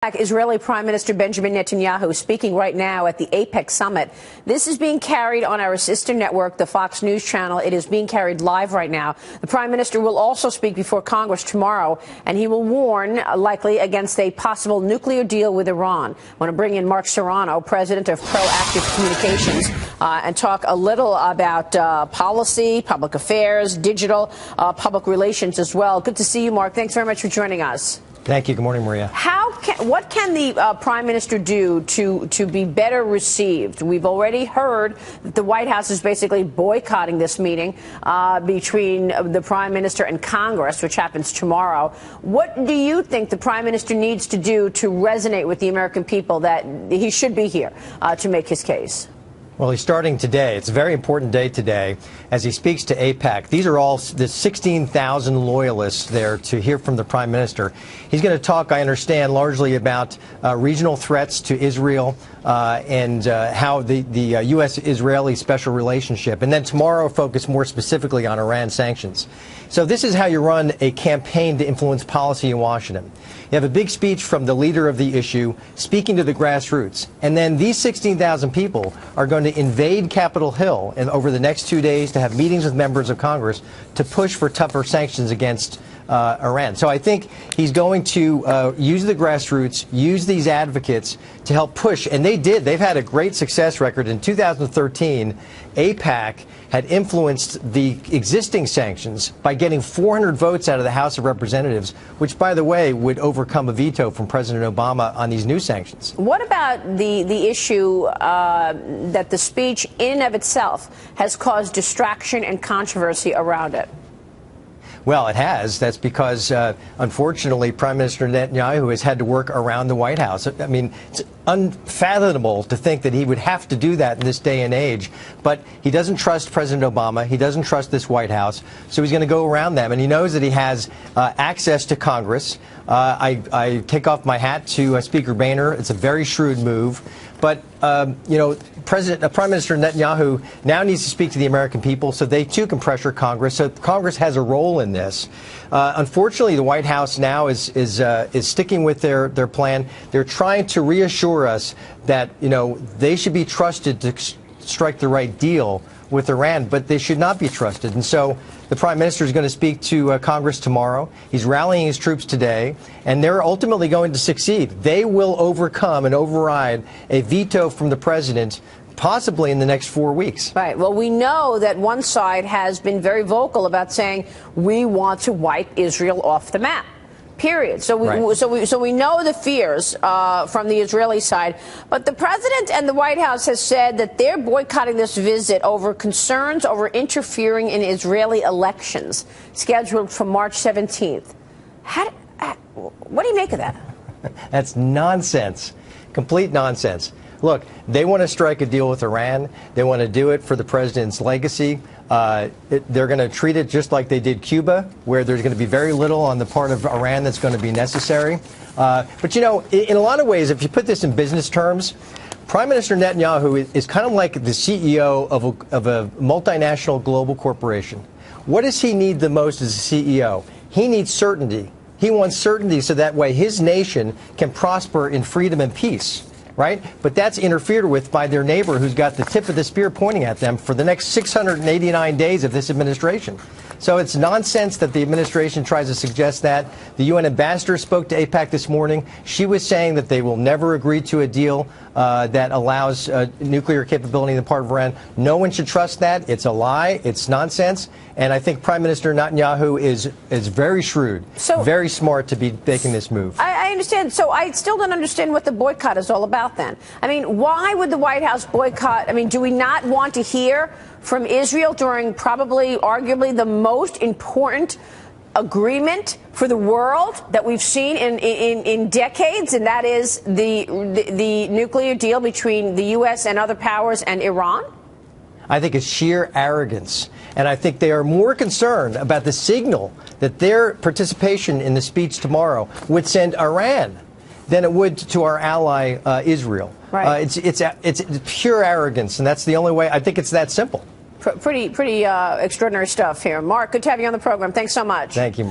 Israeli Prime Minister Benjamin Netanyahu speaking right now at the APEC summit. This is being carried on our sister network, the Fox News channel. It is being carried live right now. The Prime Minister will also speak before Congress tomorrow, and he will warn, likely, against a possible nuclear deal with Iran. I want to bring in Mark Serrano, president of Proactive Communications, and talk a little about policy, public affairs, digital, public relations as well. Good to see you, Mark. Thanks very much for joining us. Thank you. Good morning, Maria. What can the Prime Minister do to be better received? We've already heard that the White House is basically boycotting this meeting between the Prime Minister and Congress, which happens tomorrow. What do you think the Prime Minister needs to do to resonate with the American people that he should be here to make his case? Well, he's starting today. It's a very important day today as he speaks to AIPAC. These are all the 16,000 loyalists there to hear from the Prime Minister. He's going to talk, I understand, largely about regional threats to Israel and how the U.S.-Israeli special relationship. And then tomorrow focus more specifically on Iran sanctions. So this is how you run a campaign to influence policy in Washington. You have a big speech from the leader of the issue, speaking to the grassroots. And then these 16,000 people are going to invade Capitol Hill over the next 2 days to have meetings with members of Congress to push for tougher sanctions against Iran. So I think he's going to use the grassroots, use these advocates to help push. And they did. They've had a great success record. In 2013, AIPAC had influenced the existing sanctions by getting 400 votes out of the House of Representatives, which, by the way, would overcome a veto from President Obama on these new sanctions. What about the issue that the speech in and of itself has caused distraction and controversy around it? Well, it has. That's because, unfortunately, Prime Minister Netanyahu has had to work around the White House. I mean, it's unfathomable to think that he would have to do that in this day and age. But he doesn't trust President Obama. He doesn't trust this White House. So he's going to go around them. And he knows that he has access to Congress. I take off my hat to Speaker Boehner. It's a very shrewd move. But, you know, Prime Minister Netanyahu now needs to speak to the American people so they, too, can pressure Congress. So Congress has a role in this. Unfortunately, the White House now is sticking with their plan. They're trying to reassure us that, you know, they should be trusted to strike the right deal with Iran, but they should not be trusted. And so the Prime Minister is going to speak to Congress tomorrow. He's rallying his troops today, and they're ultimately going to succeed. They will overcome and override a veto from the President possibly in the next 4 weeks. Right. Well, we know that one side has been very vocal about saying we want to wipe Israel off the map. Period. So we know the fears from the Israeli side. But the president and the White House has said that they're boycotting this visit over concerns over interfering in Israeli elections scheduled for March 17th. What do you make of that? That's nonsense. Complete nonsense. Look, they want to strike a deal with Iran. They want to do it for the president's legacy. They're going to treat it just like they did Cuba, where there's going to be very little on the part of Iran that's going to be necessary. But, you know, in a lot of ways, if you put this in business terms, Prime Minister Netanyahu is kind of like the CEO of a multinational global corporation. What does he need the most as a CEO? He needs certainty. He wants certainty so that way his nation can prosper in freedom and peace. Right? But that's interfered with by their neighbor who's got the tip of the spear pointing at them for the next 689 days of this administration. So it's nonsense that the administration tries to suggest that. The UN ambassador spoke to AIPAC this morning. She was saying that they will never agree to a deal that allows nuclear capability on the part of Iran. No one should trust that. It's a lie. It's nonsense. And I think Prime Minister Netanyahu is very shrewd, very smart to be making this move. I understand. So I still don't understand what the boycott is all about then. I mean, why would the White House boycott? I mean, do we not want to hear from Israel during probably, arguably, the most important agreement for the world that we've seen in decades, and that is the nuclear deal between the U.S. and other powers and Iran? I think it's sheer arrogance. And I think they are more concerned about the signal that their participation in the speech tomorrow would send Iran than it would to our ally Israel. Right. It's pure arrogance, and that's the only way. I think it's that simple. Pretty extraordinary stuff here. Mark, good to have you on the program. Thanks so much. Thank you, Maria.